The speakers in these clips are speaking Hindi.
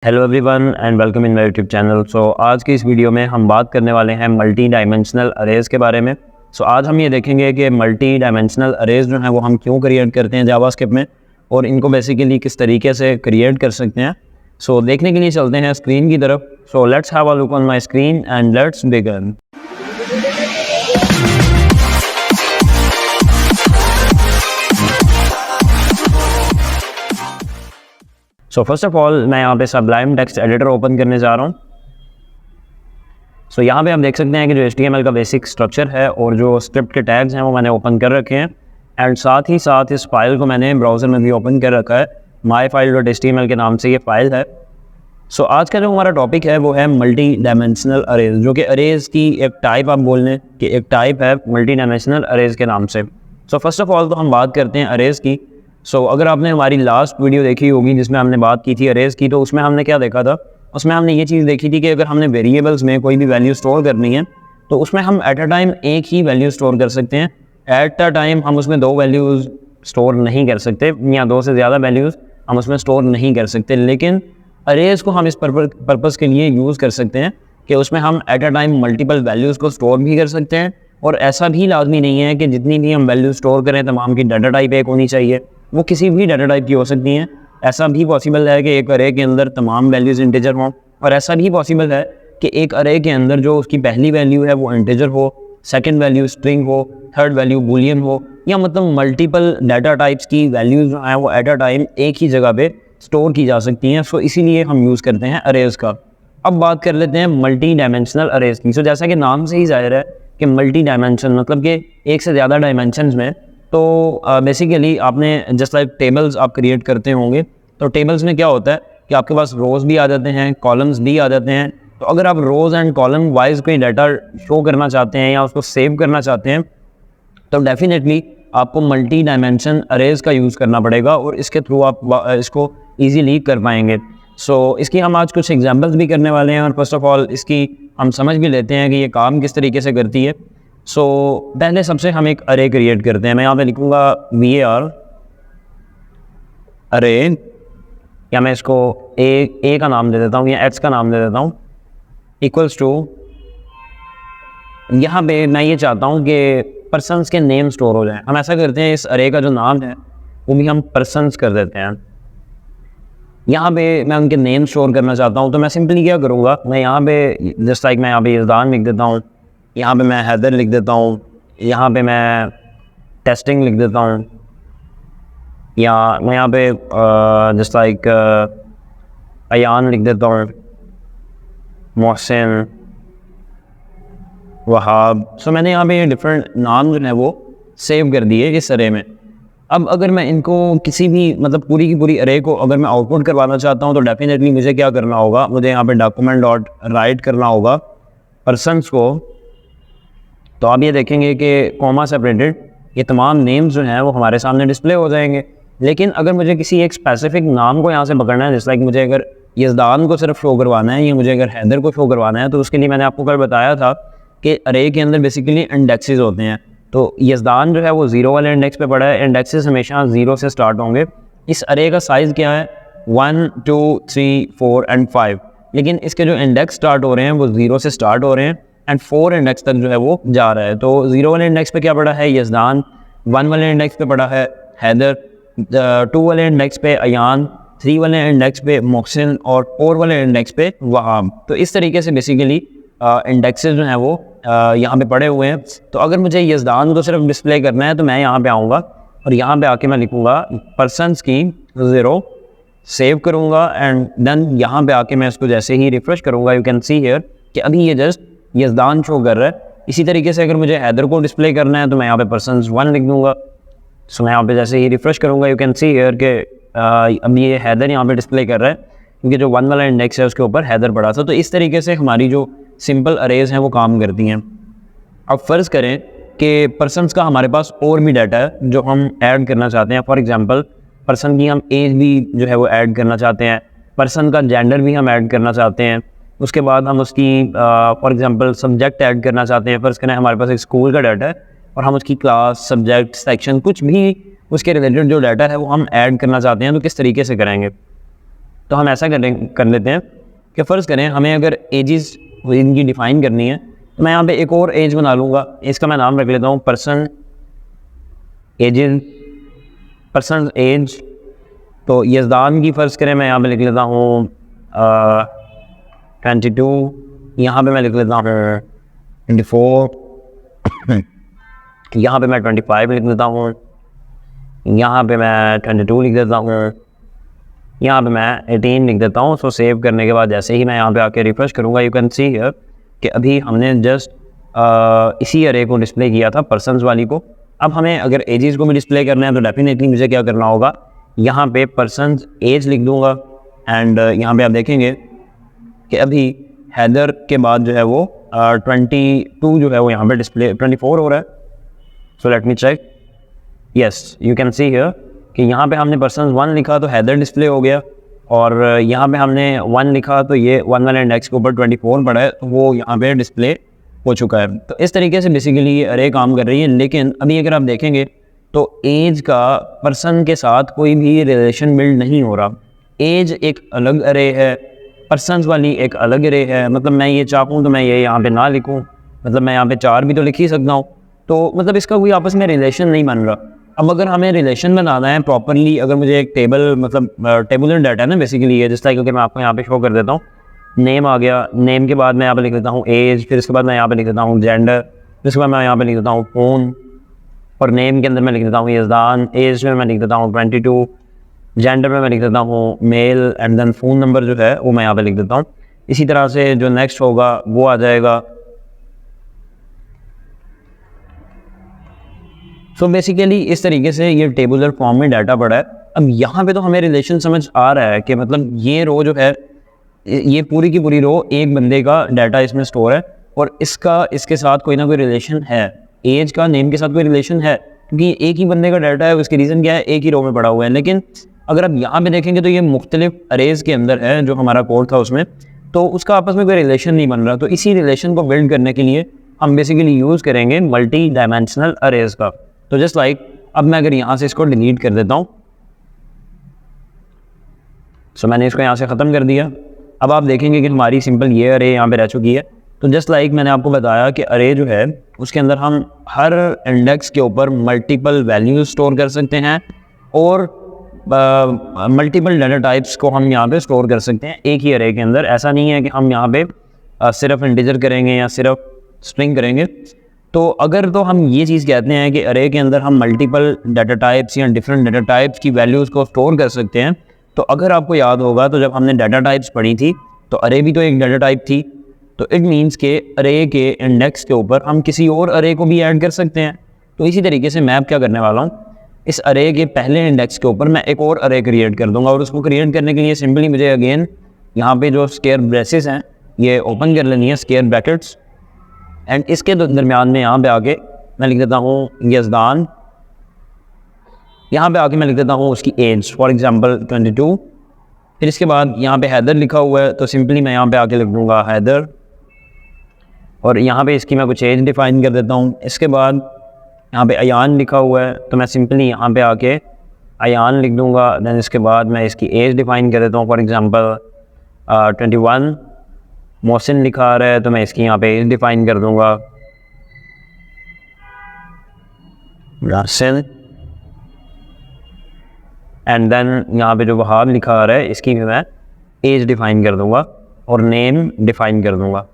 Hello everyone and welcome in my YouTube channel. आज की इस वीडियो में हम बात करने वाले हैं मल्टी डायमेंशनल अरेज के बारे में। आज हम ये देखेंगे कि मल्टी डायमेंशनल अरेज जो है वो हम क्यों क्रिएट करते हैं जावास्क्रिप्ट में और इनको बेसिकली किस तरीके से क्रिएट कर सकते हैं। देखने के लिए चलते हैं स्क्रीन की तरफ। Let's have a look on my screen and let's begin. First of all मैं यहाँ पे सबलाइम टेक्स्ट एडिटर ओपन करने जा रहा हूँ। यहाँ पे आप देख सकते हैं कि जो HTML का बेसिक स्ट्रक्चर है और जो स्क्रिप्ट के टैग्स हैं वो मैंने ओपन कर रखे हैं एंड साथ ही साथ इस फाइल को मैंने ब्राउज़र में भी ओपन कर रखा है। myfile.html के नाम से ये फाइल है। आज का जो हमारा टॉपिक है वो है मल्टी डायमेंशनल अरेज, जो कि अरेज की एक टाइप आप बोल लें कि एक टाइप है मल्टी डायमेंशनल अरेज के नाम से। फर्स्ट ऑफ ऑल तो हम बात करते हैं अरेज की। अगर आपने हमारी लास्ट वीडियो देखी होगी जिसमें हमने बात की थी अरेज की, तो उसमें हमने क्या देखा था? उसमें हमने ये चीज़ देखी थी कि अगर हमने वेरिएबल्स में कोई भी वैल्यू स्टोर करनी है तो उसमें हम एट अ टाइम एक ही वैल्यू स्टोर कर सकते हैं। एट अ टाइम हम उसमें दो वैल्यूज़ स्टोर नहीं कर सकते या दो से ज़्यादा वैल्यूज़ हम उसमें स्टोर नहीं कर सकते। लेकिन अरेज को हम इस पर्पज़ के लिए यूज़ कर सकते हैं कि उसमें हम at a time multiple values को स्टोर भी कर सकते हैं। और ऐसा भी लाजमी नहीं है कि जितनी भी हम वैल्यू स्टोर करें तमाम की डाटा टाइप एक होनी चाहिए, वो किसी भी डाटा टाइप की हो सकती हैं। ऐसा भी पॉसिबल है कि एक अरे के अंदर तमाम वैल्यूज़ इंटीजर हों, और ऐसा भी पॉसिबल है कि एक अरे के अंदर जो उसकी पहली वैल्यू है वो इंटीजर हो, सेकंड वैल्यू स्ट्रिंग हो, थर्ड वैल्यू बूलियन हो, या मतलब मल्टीपल डाटा टाइप्स की वैल्यूज़ जो हैं वो एट अ टाइम एक ही जगह पे स्टोर की जा सकती हैं। इसीलिए हम यूज़ करते हैं अरेज का। अब बात कर लेते हैं मल्टी डायमेंशनल अरेज की। जैसा कि नाम से ही जाहिर है कि मल्टी डायमेंशन मतलब कि एक से ज़्यादा डायमेंशंस में। बेसिकली आपने जस्ट लाइक टेबल्स आप क्रिएट करते होंगे, तो टेबल्स में क्या होता है कि आपके पास रोज़ भी आ जाते हैं, कॉलम्स भी आ जाते हैं। तो अगर आप रोज़ एंड कॉलम वाइज कोई डाटा शो करना चाहते हैं या उसको सेव करना चाहते हैं तो डेफिनेटली आपको मल्टी डायमेंशन अरेज का यूज़ करना पड़ेगा और इसके थ्रू आप इसको ईजीली कर पाएंगे। इसकी हम आज कुछ एग्जांपल्स भी करने वाले हैं और फर्स्ट ऑफ ऑल इसकी हम समझ भी लेते हैं कि ये काम किस तरीके से करती है। पहले सबसे हम एक अरे क्रिएट करते हैं। मैं यहाँ पे लिखूँगा var अरे, या मैं इसको ए का नाम दे देता हूँ या एक्स का नाम दे देता हूँ, इक्वल्स टू, यहाँ पे मैं ये चाहता हूँ कि पर्सन्स के नेम स्टोर हो जाएं। हम ऐसा करते हैं, इस अरे का जो नाम है वो भी हम पर्सन्स कर देते हैं। यहाँ पे मैं उनके नेम स्टोर करना चाहता हूँ, तो मैं सिंपली क्या करूँगा, मैं यहाँ पे जस्ट लाइक मैं यहाँ पे यज़दान लिख देता हूँ, यहाँ पे मैं हैदर लिख देता हूँ, यहाँ पे मैं टेस्टिंग लिख देता हूँ, या मैं यहाँ पे जस्ट लाइक अयान लिख देता हूँ, मोहसिन, वहाब। मैंने यहाँ पे डिफरेंट नाम जो है वो सेव कर दिए इस अरे में। अब अगर मैं इनको किसी भी मतलब पूरी की पूरी अरे को अगर मैं आउटपुट करवाना चाहता हूँ तो डेफिनेटली मुझे क्या करना होगा, मुझे यहाँ पे डॉक्यूमेंट डॉट राइट करना होगा पर्सन्स को। तो आप ये देखेंगे कि कॉमा सेपरेटेड ये तमाम नेम्स जो हैं वो हमारे सामने डिस्प्ले हो जाएंगे। लेकिन अगर मुझे किसी एक स्पेसिफिक नाम को यहाँ से पकड़ना है, जैसे लाइक मुझे अगर यज़दान को सिर्फ शो करवाना है या मुझे अगर हैदर को शो करवाना है, तो उसके लिए मैंने आपको कल बताया था कि अरे के अंदर बेसिकली इंडेक्सेस होते हैं। तो यज़दान जो है वो 0 वाले इंडेक्स पे पड़ा है, इंडेक्सेस हमेशा 0 से स्टार्ट होंगे। इस अरे का साइज़ क्या है 1 2 3 4 एंड 5, लेकिन इसके जो इंडेक्स स्टार्ट हो रहे हैं वो 0 से स्टार्ट हो रहे हैं एंड 4 इंडेक्स तक जो है वो जा रहा है। तो 0 वाले इंडेक्स पे क्या पड़ा है यज़दान, 1 वाले इंडेक्स पे पड़ा है हैदर, 2 वाले इंडेक्स पे अयान, 3 वाले इंडेक्स पे मोहसिन और 4 वाले इंडेक्स पे वहाब। तो इस तरीके से बेसिकली इंडेक्सेस जो हैं वो यहाँ पे पड़े हुए हैं। तो अगर मुझे यज़दान को सिर्फ डिस्प्ले करना है तो मैं यहाँ पे आऊँगा और यहाँ पे आके मैं लिखूँगा पर्सन्स की 0, सेव करूँगा एंड देन यहाँ पे आके मैं इसको जैसे ही रिफ्रेश करूँगा, यू कैन सी हियर कि अभी ये जस्ट यज़दान शो कर रहा है। इसी तरीके से अगर मुझे हैदर को डिस्प्ले करना है तो मैं यहाँ पे पर्सन्स 1 लिख दूँगा। मैं यहाँ पे जैसे ही रिफ्रेश करूँगा, यू कैन सी हियर कि अभी ये हैदर यहाँ पे डिस्प्ले कर रहा है क्योंकि जो 1 वाला इंडेक्स है उसके ऊपर हैदर पड़ा था। तो इस तरीके से हमारी जो सिंपल अरेज हैं वो काम करती हैं। अब फ़र्ज़ करें कि पर्सन्स का हमारे पास और भी डाटा है जो हम ऐड करना चाहते हैं। फॉर एग्जांपल पर्सन की हम एज भी जो है वो ऐड करना चाहते हैं, पर्सन का जेंडर भी हम ऐड करना चाहते हैं, उसके बाद हम उसकी फॉर एग्जांपल सब्जेक्ट ऐड करना चाहते हैं। फ़र्ज़ करें हमारे पास एक स्कूल का डाटा है और हम उसकी क्लास, सब्जेक्ट, सेक्शन कुछ भी उसके रिलेटेड जो डाटा है वो हम ऐड करना चाहते हैं, तो किस तरीके से करेंगे। तो हम ऐसा कर लेते हैं कि फ़र्ज़ करें हमें अगर एजेस इनकी डिफ़ाइन करनी है, तो मैं यहाँ पे एक और एज बना लूँगा, इसका मैं नाम रख लेता हूँ पर्सन एज। तो यज़दान की फ़र्ज़ करें मैं यहाँ पे लिख लेता हूँ 22, यहाँ पे मैं लिख लेता हूँ 24, यहाँ पे मैं 25 लिख देता हूँ, यहाँ पे मैं 22 लिख देता हूँ, यहाँ पे मैं 18 लिख देता हूँ। सो सेव करने के बाद जैसे ही मैं यहाँ पे आके रिफ्रेश करूँगा, यू कैन सी हियर कि अभी हमने जस्ट इसी अरे को डिस्प्ले किया था, पर्सनस वाली को। अब हमें अगर एजेस को भी डिस्प्ले करना है तो डेफिनेटली मुझे क्या करना होगा, यहाँ पे पर्सनस एज लिख दूँगा एंड यहाँ पे आप देखेंगे कि अभी हैदर के बाद जो है वो 22 जो है वो यहाँ पे डिस्प्ले 24 हो रहा है। So let me check, yes you can see here कि यहाँ पे हमने पर्सन 1 लिखा तो हैदर डिस्प्ले हो गया, और यहाँ पे हमने 1 लिखा तो ये 1 वाले इंडेक्स के ऊपर 24 पड़ा है, तो वो यहाँ पे डिस्प्ले हो चुका है। तो इस तरीके से बेसिकली ये अरे काम कर रही है। लेकिन अभी अगर आप देखेंगे तो एज का पर्सन के साथ कोई भी रिलेशन बिल्ड नहीं हो रहा। एज एक अलग अरे है, पर्सनस वाली एक अलग अरे है। मतलब मैं ये चाहूँ तो मैं ये यहाँ पे ना लिखूँ, मतलब मैं यहाँ पे 4 भी तो लिख ही सकता हूँ। तो मतलब इसका कोई आपस में रिलेशन नहीं बन रहा। अब अगर हमें रिलेशन बनाना है प्रॉपरली, अगर मुझे एक टेबल मतलब टेबुलर डाटा है ना बेसिकली ये, जिस लाइक मैं आपको यहाँ पे शो कर देता हूँ। नेम आ गया, नेम के बाद मैं यहाँ पे लिख देता हूँ एज, फिर इसके बाद मैं यहाँ पे लिख देता हूँ जेंडर, फिर इसके बाद मैं यहाँ पे लिख देता हूँ फ़ोन, और नेम के अंदर मैं लिख देता हूँ यज़दान, एज में मैं लिख देता हूँ 22, जेंडर में मैं लिख देता हूँ mail, and then phone number जो है वो मैं यहाँ पे लिख देता हूँ। इसी तरह से जो नेक्स्ट होगा वो आ जाएगा। सो बेसिकली इस तरीके से ये टेबुलर फॉर्म में डाटा पड़ा है। अब यहाँ पे तो हमें रिलेशन समझ आ रहा है कि मतलब ये रो जो है, ये पूरी की पूरी रो एक बंदे का डाटा इसमें स्टोर है, और इसका इसके साथ कोई ना कोई रिलेशन है। एज का नेम के साथ कोई रिलेशन है, क्योंकि एक ही बंदे का डाटा है। उसकी रीज़न क्या है, एक ही रो में पड़ा हुआ है। लेकिन अगर आप यहाँ पे देखेंगे तो ये मुख्तलिफ अरेज के अंदर है, जो हमारा कोड था उसमें, तो उसका आपस में कोई रिलेशन नहीं बन रहा। तो इसी रिलेशन को बिल्ड करने के लिए हम बेसिकली यूज़ करेंगे मल्टी डायमेंशनल अरेज का। तो जस्ट लाइक अब मैं अगर यहाँ से इसको डिलीट कर देता हूँ, सो मैंने इसको यहाँ से ख़त्म कर दिया। अब आप देखेंगे कि हमारी सिंपल ये अरे यहाँ पे रह चुकी है। तो जस्ट लाइक मैंने आपको बताया कि अरे जो है उसके अंदर हम हर इंडेक्स के ऊपर मल्टीपल वैल्यूज स्टोर कर सकते हैं, और मल्टीपल डाटा टाइप्स को हम यहाँ पे स्टोर कर सकते हैं एक ही अरे के अंदर। ऐसा नहीं है कि हम यहाँ पे सिर्फ इंटीजर करेंगे या सिर्फ स्ट्रिंग करेंगे। तो अगर तो हम ये चीज़ कहते हैं कि अरे के अंदर हम मल्टीपल डाटा टाइप्स या डिफरेंट डाटा टाइप्स की वैल्यूज़ को स्टोर कर सकते हैं, तो अगर आपको याद होगा तो जब हमने डाटा टाइप्स पढ़ी थी तो अरे भी तो एक डाटा टाइप थी। तो इट मीन्स के अरे के इंडेक्स के ऊपर हम किसी और अरे को भी ऐड कर सकते हैं। तो इसी तरीके से मैं अब क्या करने वाला हूँ, इस अरे के पहले इंडेक्स के ऊपर मैं एक और अरे क्रिएट कर दूंगा, और उसको क्रिएट करने के लिए सिंपली मुझे अगेन यहाँ पे जो स्क्वायर ब्रेसेस हैं ये ओपन कर लेनी है, स्क्वायर ब्रैकेट्स, एंड इसके दरमियान में यहाँ पे आके मैं लिख देता हूँ यज़दान। यहाँ पे आके मैं लिख देता हूँ उसकी एज, फॉर एग्जांपल 22। फिर इसके बाद यहाँ पे हैदर लिखा हुआ है, तो सिंपली मैं यहाँ पे आके लिख दूँगा हैदर, और यहाँ पे इसकी मैं कुछ एज डिफ़ाइन कर देता हूँ। इसके बाद यहाँ पे अयान लिखा हुआ है, तो मैं सिंपली यहाँ पे आके अयान लिख दूँगा। दैन इसके बाद मैं इसकी एज डिफ़ाइन कर देता हूँ, फॉर एग्ज़ाम्पल 21। मोहसिन लिखा आ रहा है तो मैं इसकी यहाँ पे एज डिफ़ाइन कर दूँगा मोहसिन, एंड देन यहाँ पे जो वहाब लिखा आ रहा है इसकी भी मैं एज डिफ़ाइन कर दूँगा और नेम डिफ़ाइन कर दूँगा।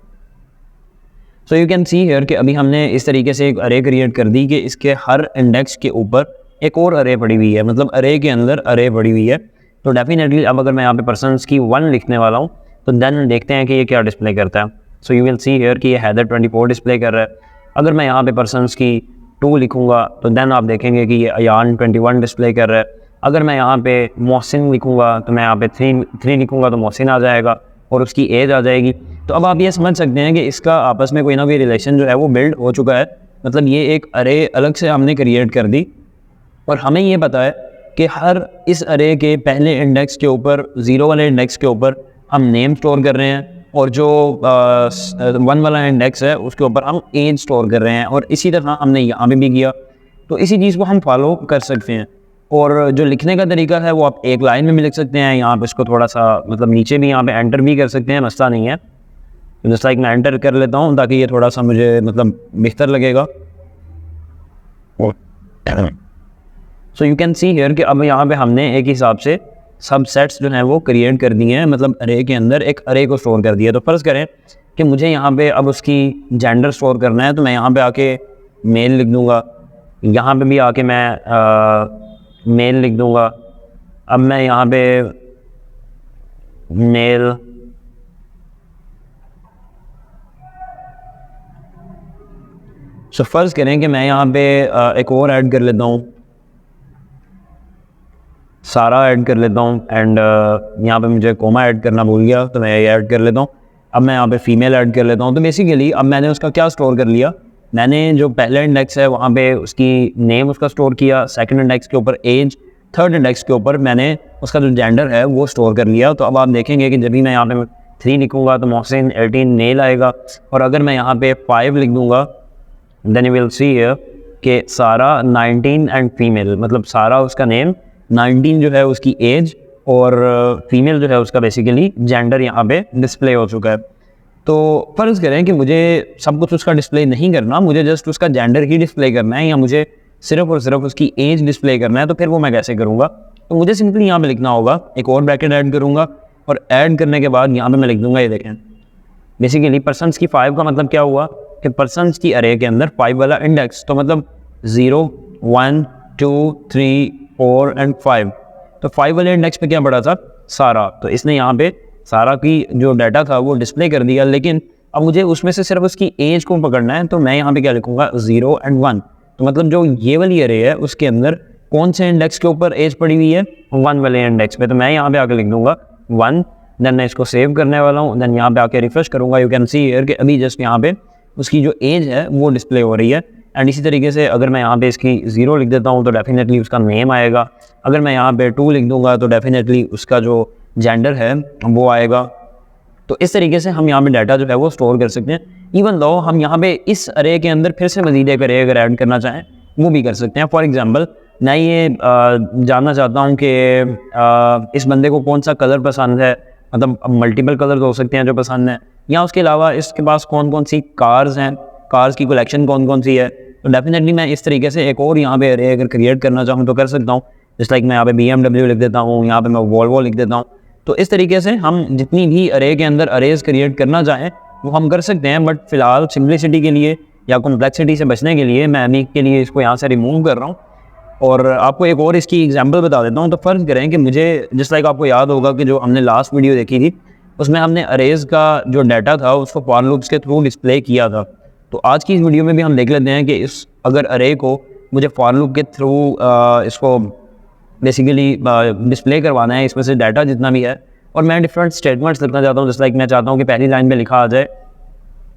So you can see here कि अभी हमने इस तरीके से एक अरे क्रिएट कर दी कि इसके हर इंडेक्स के ऊपर एक और अरे पड़ी हुई है, मतलब अरे के अंदर अरे पड़ी हुई है। तो डेफिनेटली अब अगर मैं यहाँ पे पर्सनस की 1 लिखने वाला हूँ तो देन देखते हैं कि ये क्या डिस्प्ले करता है। सो यू विल सी हियर कि ये हैदर 24 डिस्प्ले कर रहा है। अगर मैं यहाँ पे पर्सनस की 2 लिखूँगा तो देन आप देखेंगे कि ये अयान 21 डिस्प्ले कर रहा है। अगर मैं यहाँ पे मोहसिन लिखूँगा तो मैं यहाँ पे 3 लिखूँगा तो मोहसिन आ जाएगा और उसकी एज आ जाएगी। तो अब आप ये समझ सकते हैं कि इसका आपस में कोई ना कोई रिलेशन जो है वो बिल्ड हो चुका है। मतलब ये एक अरे अलग से हमने क्रिएट कर दी, और हमें ये पता है कि हर इस अरे के पहले इंडेक्स के ऊपर 0 वाले इंडेक्स के ऊपर हम नेम स्टोर कर रहे हैं, और जो 1 वाला इंडेक्स है उसके ऊपर हम एज स्टोर कर रहे हैं, और इसी तरह हमने यहाँ पे भी किया। तो इसी चीज़ को हम फॉलो कर सकते हैं। और जो लिखने का तरीका है वो आप एक लाइन में भी लिख सकते हैं, यहाँ पे इसको थोड़ा सा मतलब नीचे भी यहाँ पे एंटर भी कर सकते हैं, मसला नहीं है। जस्ट लाइक मैं एंटर कर लेता हूँ ताकि ये थोड़ा सा मुझे मतलब बेहतर लगेगा। So you can see here कि अब यहाँ पे हमने एक हिसाब से सब सेट्स जो हैं वो क्रिएट कर दिए हैं, मतलब अरे के अंदर एक अरे को स्टोर कर दिया। तो फ़र्ज़ करें कि मुझे यहाँ पे अब उसकी जेंडर स्टोर करना है, तो मैं यहाँ पे आके मेल लिख दूँगा, यहाँ पे भी आके मैं मेल लिख दूँगा। अब मैं यहाँ पे मेल सो फ़र्ज़ करें कि मैं यहाँ पे एक और ऐड कर लेता हूँ, सारा ऐड कर लेता हूँ, एंड यहाँ पे मुझे कोमा ऐड करना भूल गया तो मैं ये ऐड कर लेता हूँ। अब मैं यहाँ पे फीमेल ऐड कर लेता हूँ। तो बेसिकली अब मैंने उसका क्या स्टोर कर लिया, मैंने जो पहला इंडेक्स है वहाँ पे उसकी नेम उसका स्टोर किया, सेकंड इंडेक्स के ऊपर एज, थर्ड इंडेक्स के ऊपर मैंने उसका जो जेंडर है वो स्टोर कर लिया। तो अब आप देखेंगे कि जब भी मैं यहाँ पे 3 लिखूँगा तो मोहसिन 18 मेल आएगा, और अगर मैं यहाँ पे 5 लिख दूँगा then you will see here कि सारा 19 एंड फीमेल, मतलब सारा उसका नेम, 19 जो है उसकी एज, और फीमेल जो है उसका बेसिकली जेंडर यहाँ पे डिस्प्ले हो चुका है। तो फ़र्ज़ करें कि मुझे सब कुछ उसका डिस्प्ले नहीं करना, मुझे जस्ट उसका जेंडर ही डिस्प्ले करना है, या मुझे सिर्फ और सिर्फ उसकी एज डिस्प्ले करना है, तो फिर वो मैं कैसे करूँगा। तो मुझे सिंपली यहाँ पे लिखना होगा, एक और ब्रैकेट ऐड करूँगा, और ऐड करने के बाद यहाँ पे मैं लिख दूँगा, ये देखें बेसिकली पर्सन्स की 5 का मतलब क्या हुआ कि पर्सन्स की अरे के अंदर 5 वाला इंडेक्स, तो मतलब 0, 1, 2, 3, 4 एंड 5। तो 5 वाले इंडेक्स पे क्या पड़ा था, सारा। तो इसने यहाँ पे सारा की जो डाटा था वो डिस्प्ले कर दिया, लेकिन अब मुझे उसमें से सिर्फ उसकी एज को पकड़ना है, तो मैं यहाँ पे क्या लिखूँगा, 0 एंड 1। तो मतलब जो ये वाली अरे है उसके अंदर कौन से इंडेक्स के ऊपर एज पड़ी हुई है, 1 वाले इंडेक्स पे। तो मैं यहाँ पे आके लिख दूँगा 1, देन मैं इसको सेव करने वाला हूँ, देन यहाँ पे आके रिफ्रेश करूँगा। यू कैन सी हियर कि अभी जस्ट यहाँ पे उसकी जो एज है वो डिस्प्ले हो रही है। एंड इसी तरीके से अगर मैं यहाँ पे इसकी 0 लिख देता हूँ तो डेफिनेटली उसका नेम आएगा, अगर मैं यहाँ पे 2 लिख दूँगा तो डेफिनेटली उसका जो जेंडर है वो आएगा। तो इस तरीके से हम यहाँ पे डाटा जो है वो स्टोर कर सकते हैं। इवन दो हम यहाँ पे इस अरे के अंदर फिर से मज़ीद एक अरे अगर ऐड करना चाहें वो भी कर सकते हैं। फॉर एग्जांपल मैं ये जानना चाहता हूँ कि इस बंदे को कौन सा कलर पसंद है, मतलब मल्टीपल कलर हो सकते हैं जो पसंद है, या उसके अलावा इसके पास कौन कौन सी कार्स हैं, कार्स की कलेक्शन कौन कौन सी है। तो डेफिनेटली मैं इस तरीके से एक और यहाँ पे अरे अगर क्रिएट करना चाहूँ तो कर सकता हूँ। जस्ट लाइक मैं यहाँ पे BMW लिख देता हूँ, यहाँ पे मैं वॉल्वो लिख देता हूँ। तो इस तरीके से हम जितनी भी अरे के अंदर अरेज क्रिएट करना चाहें वो हम कर सकते हैं। बट फिलहाल सिम्प्लिसिटी के लिए या कॉम्प्लेक्सिटी से बचने के लिए मैं अभी के लिए इसको यहाँ से रिमूव कर रहा हूँ, और आपको एक और इसकी एग्जांपल बता देता हूँ। तो फ़र्ज़ करें कि मुझे जस्ट लाइक आपको याद होगा कि जो हमने लास्ट वीडियो देखी थी उसमें हमने अरेज का जो डाटा था उसको फॉर लूप्स के थ्रू डिस्प्ले किया था। तो आज की इस वीडियो में भी हम देख लेते हैं कि इस अगर अरे को मुझे फॉर लूप के थ्रू इसको बेसिकली डिस्प्ले करवाना है, इसमें से डाटा जितना भी है, और मैं डिफरेंट स्टेटमेंट्स लिखना चाहता हूँ। जस्ट लाइक मैं चाहता हूँ कि पहली लाइन में लिखा आ जाए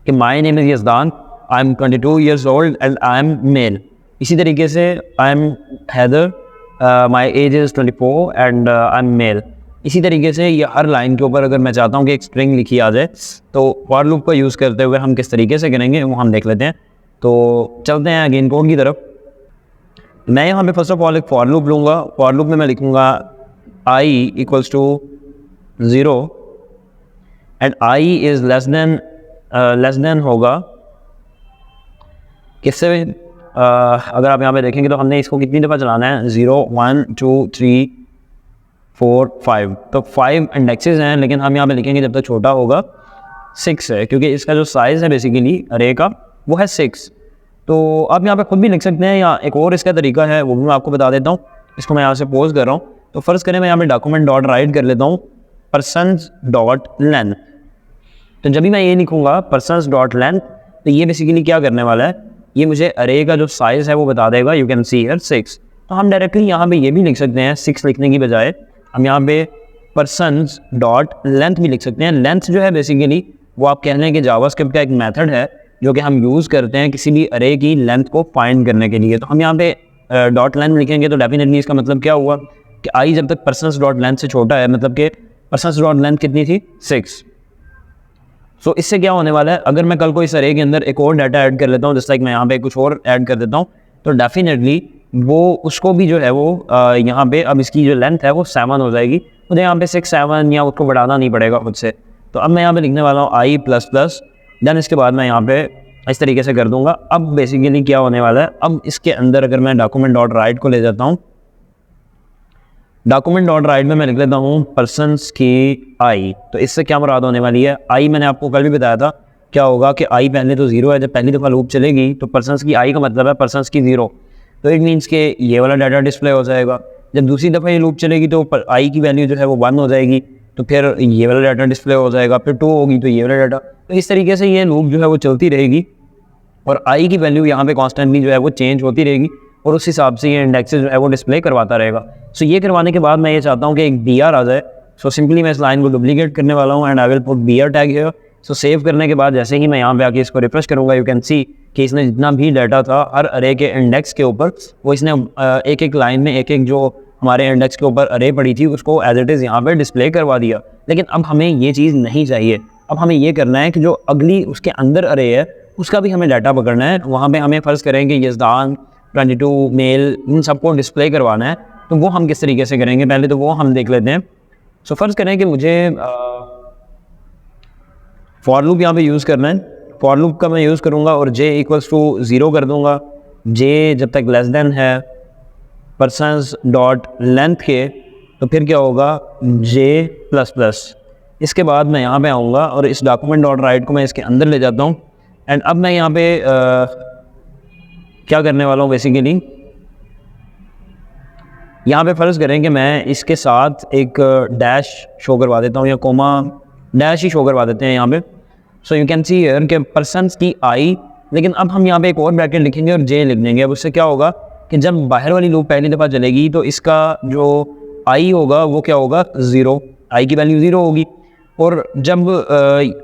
कि my name is Yazdan, I am 22 years old and I am male. इसी तरीके से I am Haider, my age is 24 and I am male. इसी तरीके से ये हर लाइन के ऊपर अगर मैं चाहता हूँ कि एक स्ट्रिंग लिखी आ जाए तो फॉर लूप का यूज़ करते हुए हम किस तरीके से करेंगे वो हम देख लेते हैं। तो चलते हैं अगेन कोड की तरफ। मैं यहाँ पे फर्स्ट ऑफ ऑल एक फॉर लूप लूँगा। फॉर लूप में मैं लिखूँगा i equals to 0 and i is less than होगा किससे। अगर आप यहाँ पे देखेंगे तो हमने इसको कितनी दफ़ा चलाना है, 0, 1, 2, 3, 4, 5। तो 5 इंडेक्सेस हैं, लेकिन हम यहाँ पे लिखेंगे जब तक छोटा होगा 6 है, क्योंकि इसका जो साइज़ है बेसिकली अरे का वो है 6। तो आप यहाँ पे खुद भी लिख सकते हैं, या एक और इसका तरीका है वो भी मैं आपको बता देता हूँ। इसको मैं यहाँ से पोज कर रहा हूँ। तो फ़र्ज़ करें मैं यहाँ पे डॉक्यूमेंट डॉट राइट कर लेता हूँ पर्सन्स डॉट लेंथ। तो जब भी मैं ये लिखूँगा पर्सन्स डॉट लेंथ, तो ये बेसिकली क्या करने वाला है, ये मुझे अरे का जो साइज़ है वो बता देगा। You can see here 6। तो हम डायरेक्टली यहाँ पे ये भी लिख सकते हैं, 6 लिखने की बजाय हम यहाँ पे पर्सन्स डॉट लेंथ भी लिख सकते हैं। लेंथ जो है बेसिकली वो आप कह रहे हैं कि जावास्क्रिप्ट का एक मेथड है जो कि हम यूज़ करते हैं किसी भी अरे की लेंथ को फाइंड करने के लिए। तो हम यहाँ पे डॉट लेंथ लिखेंगे तो डेफिनेटली इसका मतलब क्या हुआ कि आई जब तक पर्सन्स डॉट लेंथ से छोटा है, मतलब कि पर्सन्स डॉट लेंथ कितनी थी, 6। सो इससे क्या होने वाला है, अगर मैं कल को इस अरे के अंदर एक और डाटा ऐड कर लेता हूँ, जस्ट लाइक मैं यहाँ पे कुछ और ऐड कर देता हूँ, तो डेफिनेटली वो उसको भी जो है वो यहाँ पे अब इसकी जो लेंथ है वो 7 हो जाएगी, मुझे यहाँ पे 6 7 या उसको बढ़ाना नहीं पड़ेगा खुद से। तो अब मैं यहाँ पे लिखने वाला हूँ आई प्लस प्लस, देन इसके बाद मैं यहाँ पे इस तरीके से कर दूंगा। अब बेसिकली क्या होने वाला है, अब इसके अंदर अगर मैं डॉक्यूमेंट डॉट राइट को ले जाता हूँ, डॉक्यूमेंट डॉट राइट में मैं लिख लेता हूँ पर्सन्स की आई। तो इससे क्या मुराद होने वाली है, आई मैंने आपको कल भी बताया था क्या होगा कि आई पहले तो 0 है, जब पहली दफ़ा लूप चलेगी तो पर्सन्स की आई का मतलब है पर्सन्स की 0, तो इट मीन्स कि ये वाला डाटा डिस्प्ले हो जाएगा। जब दूसरी दफ़ा ये लूप चलेगी तो आई की वैल्यू जो है वो 1 हो जाएगी, तो फिर ये वाला डाटा डिस्प्ले हो जाएगा, फिर 2 होगी तो ये वाला डाटा। तो इस तरीके से ये लूप जो है वो चलती रहेगी और आई की वैल्यू यहाँ पे कॉन्स्टेंटली जो है वो चेंज होती रहेगी और उस हिसाब से ये इंडेक्सेस जो है वो डिस्प्ले करवाता रहेगा। सो ये करवाने के बाद मैं ये चाहता हूँ कि एक बी आर आ जाए। सो सिंपली मैं इस लाइन को डुप्लीकेट करने वाला हूँ and I will put B R tag here. So save करने के बाद जैसे ही मैं यहाँ पे आके इसको रिफ्रेश करूँगा, यू कैन सी कि इसने जितना भी डाटा था हर अरे के इंडेक्स के ऊपर वो इसने एक एक लाइन में एक एक जो हमारे इंडेक्स के ऊपर अरे पड़ी थी उसको एज इट इज़ यहाँ पे डिस्प्ले करवा दिया। लेकिन अब हमें ये चीज़ नहीं चाहिए, अब हमें ये करना है कि जो अगली उसके अंदर अरे है उसका भी हमें डाटा पकड़ना है। वहाँ पे हमें फ़र्ज़ करेंगे यज़दान 22 मेल इन सबको डिस्प्ले करवाना है, तो वो हम किस तरीके से करेंगे पहले तो वो हम देख लेते हैं। सो फ़र्ज़ करें कि मुझे फॉर लूप यहाँ पे यूज़ करना है, फॉर लूप का मैं यूज़ करूँगा और j = 0 कर दूँगा। j जब तक लेस देन है पर्सन्स डॉट लेंथ के, तो फिर क्या होगा j प्लस प्लस। इसके बाद मैं यहाँ पे आऊँगा और इस डॉक्यूमेंट डॉट राइट को मैं इसके अंदर ले जाता हूँ एंड अब मैं यहाँ पे क्या करने वाला हूँ, बेसिकली यहाँ पे फ़र्ज़ करें कि मैं इसके साथ एक डैश शो करवा देता हूँ या कोमा डैश ही शो करवा देते हैं यहाँ पे। So you can see here कि पर्सन्स की आई, लेकिन अब हम यहाँ पे एक और ब्रैकेट लिखेंगे और जे लिख देंगे। अब उससे क्या होगा कि जब बाहर वाली लूप पहली दफ़ा चलेगी तो इसका जो आई होगा वो क्या होगा 0, आई की वैल्यू 0 होगी, और जब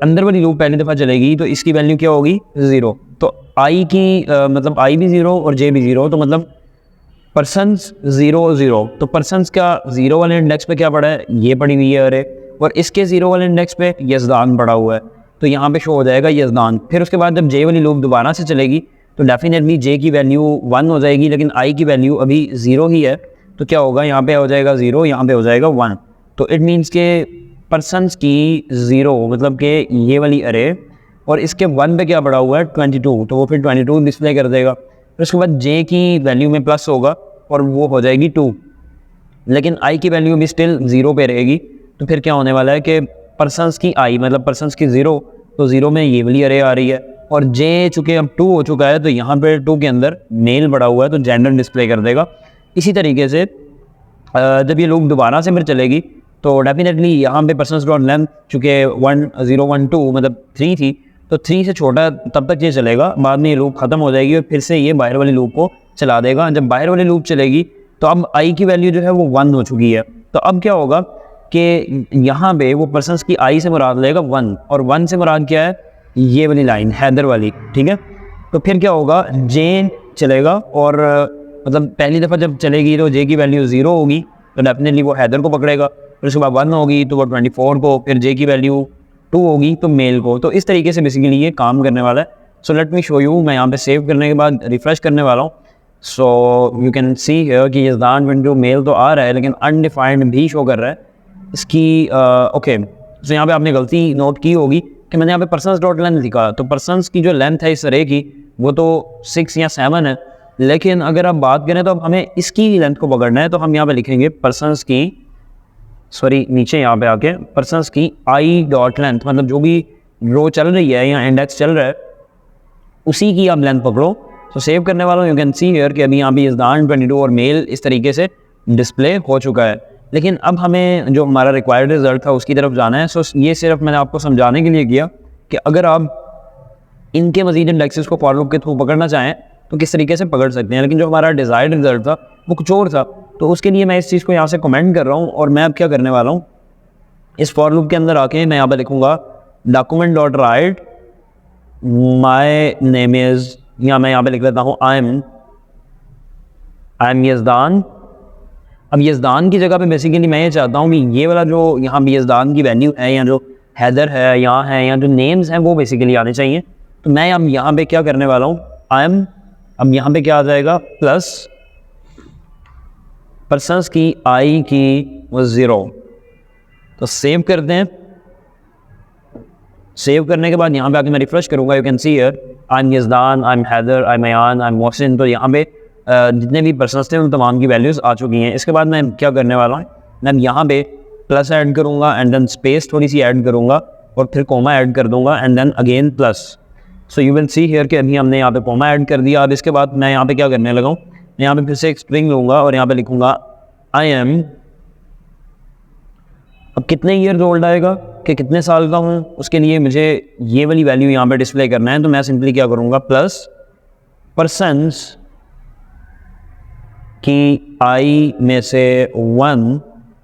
अंदर वाली लूप पहली दफ़ा चलेगी तो इसकी वैल्यू क्या होगी 0। तो आई की मतलब आई भी 0 और जे भी 0, तो मतलब पर्सन्स 0 0। तो पर्सन्स का 0 वाले इंडेक्स पे क्या पड़ा है, ये पड़ी हुई है अरे, और इसके 0 वाले इंडेक्स पे यज़दान पड़ा हुआ है, तो यहाँ पे शो हो जाएगा यज़दान। फिर उसके बाद जब जे वाली लूप दोबारा से चलेगी तो डेफिनेटली जे की वैल्यू 1 हो जाएगी, लेकिन आई की वैल्यू अभी 0 ही है, तो क्या होगा यहाँ पे हो जाएगा 0, यहाँ पे हो जाएगा 1। तो इट मीन्स के पर्सन्स की 0 मतलब कि ये वाली अरे और इसके 1 पे क्या पड़ा हुआ है 22, तो वो फिर 22 डिस्प्ले कर देगा। फिर उसके बाद जे की वैल्यू में प्लस होगा और वो हो जाएगी 2, लेकिन आई की वैल्यू भी स्टिल 0 पे रहेगी। तो फिर क्या होने वाला है कि पर्सन्स की आई मतलब पर्सन्स की 0, तो 0 में ये वाली अरे आ रही है, और जे चूँकि अब 2 हो चुका है तो यहाँ पे 2 के अंदर मेल पड़ा हुआ है तो जेंडर डिस्प्ले कर देगा। इसी तरीके से जब ये लूप दोबारा से फिर चलेगी तो डेफिनेटली यहाँ पे पर्सन्स डॉट लेंथ चूँकि 1012 मतलब 3 थी, तो 3 से छोटा तब तक ये चलेगा, बाद में ये लूप ख़त्म हो जाएगी और फिर से ये बाहर वाली लूप को चला देगा। जब बाहर वाली लूप चलेगी तो अब आई की वैल्यू जो है वो 1 हो चुकी है, तो अब क्या होगा कि यहाँ पे वो पर्सन्स की आई से मुराद लेगा 1, और 1 से मुराद क्या है, ये वाली लाइन हैदर वाली, ठीक है। तो फिर क्या होगा जे चलेगा और मतलब पहली दफ़ा जब चलेगी तो जे की वैल्यू 0 होगी, तो डेफिनेटली वो हैदर को पकड़ेगा, फिर उसके बाद 1 होगी तो वो 24 को, फिर जे की वैल्यू 2 होगी तो मेल को। तो इस तरीके से बेसिकली ये काम करने वाला है। So let me show you, मैं यहाँ पे सेव करने के बाद रिफ़्रेश करने वाला हूँ। So you can see here कि यज़दान 22 मेल तो आ रहा है लेकिन अनडिफाइंड भी शो कर रहा है इसकी। ओके, तो यहाँ पे आपने गलती नोट की होगी कि मैंने यहाँ पे पर्सन्स डॉट लेंथ लिखा, तो पर्सन्स की जो लेंथ है इस अरे की वो तो 6 या 7 है, लेकिन अगर आप बात करें तो अब हमें इसकी लेंथ को पकड़ना है, तो हम यहाँ पे लिखेंगे पर्सन्स की, सॉरी नीचे यहाँ पे आके पर्सन्स की आई डॉट लेंथ, मतलब जो भी रो चल रही है या इंडेक्स चल रहा है उसी की आप लेंथ पकड़ो। तो सेव करने वाला हूँ, यू कैन सी हियर कि अभी यहाँ पे यज़दान 22 और मेल इस तरीके से डिस्प्ले हो चुका है। लेकिन अब हमें जो हमारा रिक्वायर्ड रिजल्ट था उसकी तरफ जाना है। सो ये सिर्फ मैंने आपको समझाने के लिए किया कि अगर आप इनके मज़ीद इंडेक्सेस को फॉर लूप के थ्रू पकड़ना चाहें तो किस तरीके से पकड़ सकते हैं, लेकिन जो हमारा डिज़ायर्ड रिजल्ट था वो कुछ और था, तो उसके लिए मैं इस चीज़ को यहाँ से कमेंट कर रहा हूँ। और मैं अब क्या करने वाला हूँ, इस फॉर लूप के अंदर आके मैं यहाँ पर लिखूँगा document dot right my name is, या मैं यहाँ पे लिख लेता हूँ आई एम यज़दान। अब यज़दान की जगह पे बेसिकली मैं ये चाहता हूँ कि ये वाला जो यहाँ पे यज़दान की वैल्यू है या जो हैदर है यहाँ है या जो नेम्स हैं वो बेसिकली आने चाहिए। तो मैं अब यहाँ पे क्या करने वाला हूँ, आई एम, अब यहाँ पे क्या आ जाएगा प्लस पर्सनस की आई की वो 0, तो सेव कर दें। सेव करने के बाद यहाँ पे आके मैं रिफ्रेश करूँगा, you can see here I am Yazdan, I am Haider, I am Ayaan, I am Mohsin. तो यहाँ पे जितने भी पर्सनस थे उन तमाम की वैल्यूज़ आ चुकी हैं। इसके बाद मैं क्या करने वाला हूँ, मैं यहाँ पे प्लस ऐड करूँगा एंड देन स्पेस थोड़ी सी ऐड करूँगा और फिर कोमा ऐड कर दूँगा and then again plus. So you will see here कि अभी हमने यहाँ पे कोमा ऐड कर दिया। अब इसके बाद मैं यहाँ पे क्या करने लगा हूँ, मैं यहाँ पे फिर से एक स्ट्रिंग लूँगा और यहाँ पे लिखूँगा आई एम। अब कितने ईयर्स ओल्ड आएगा कि कितने साल का हूँ, उसके लिए मुझे ये वाली वैल्यू यहाँ पे डिस्प्ले करना है। तो मैं सिंपली क्या करूँगा, प्लस पर्सन्स की आई में से 1।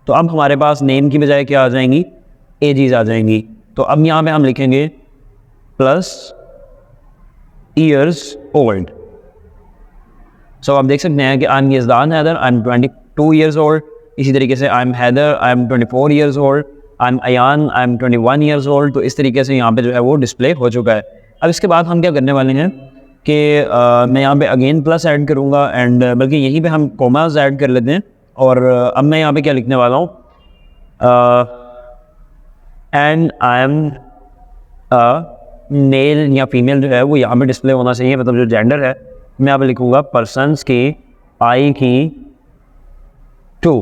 तो अब हमारे पास नेम की बजाय क्या आ जाएंगी, एजीज आ जाएंगी। तो अब यहाँ पे हम लिखेंगे प्लस ईयर्स ओल्ड। सो आप देख सकते हैं कि I am Yazdan Haider, I am 22 years old. इसी तरीके से I am Haider, I am 24 years old, I am Ayaan, I am 21 years old. तो इस तरीके से यहाँ पे जो है वो डिस्प्ले हो चुका है। अब इसके बाद हम क्या करने वाले हैं कि मैं यहाँ पे अगेन प्लस ऐड करूँगा एंड बल्कि यहीं पे हम कोमास ऐड कर लेते हैं। और अब मैं यहाँ पे क्या लिखने वाला हूँ, एंड आई एम मेल या फीमेल जो है वो यहाँ पे डिस्प्ले होना चाहिए, मतलब जो जेंडर है। मैं यहाँ पे लिखूँगा पर्सन्स की आई की 2।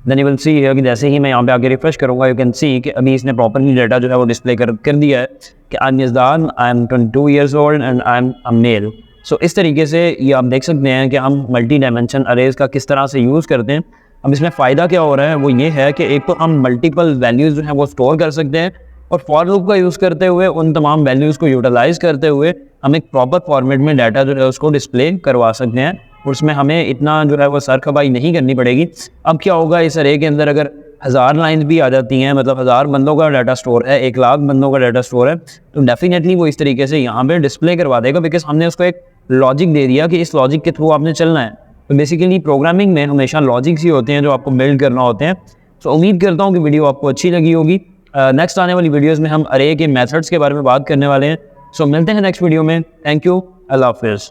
देन यू विल सी कि जैसे ही मैं यहाँ पे आके रिफ्रेश करूँगा, यू कैन सी कि अभी इसने प्रॉपरली डाटा जो है वो डिस्प्ले कर दिया है कि I am Yazdan, I am 22 years old and I am a male. So इस तरीके से ये आप देख सकते हैं कि हम मल्टी डायमेंशन अरेज का किस तरह से यूज़ करते हैं। अब इसमें फ़ायदा क्या हो रहा है, वो ये है कि एक तो हम मल्टीपल वैल्यूज़ जो हैं वो स्टोर कर सकते हैं और फॉर लूप का यूज़ करते हुए उन तमाम वैल्यूज़ को यूटिलाइज़ करते हुए हम एक प्रॉपर फॉर्मेट में डाटा जो है उसको डिस्प्ले करवा सकते हैं। और उसमें हमें इतना जो है वो सर खपाई नहीं करनी पड़ेगी। अब क्या होगा, इस अरे के अंदर अगर 1000 लाइन्स भी आ जाती हैं, मतलब 1000 बंदों का डाटा स्टोर है, 1 लाख बंदों का डाटा स्टोर है, तो डेफिनेटली वो इस तरीके से यहाँ पे डिस्प्ले करवा देगा, बिकॉज हमने उसको एक लॉजिक दे दिया कि इस लॉजिक के थ्रू आपने चलना है। तो बेसिकली प्रोग्रामिंग में हमेशा लॉजिक्स ही होते हैं जो आपको बिल्ड करना होते हैं। सो उम्मीद करता हूँ कि वीडियो आपको अच्छी लगी होगी। नेक्स्ट आने वाली वीडियोज़ में हम अरे के मेथड्स के बारे में बात करने वाले हैं। सो मिलते हैं नेक्स्ट वीडियो में। थैंक यू, अल्लाह हाफिज़।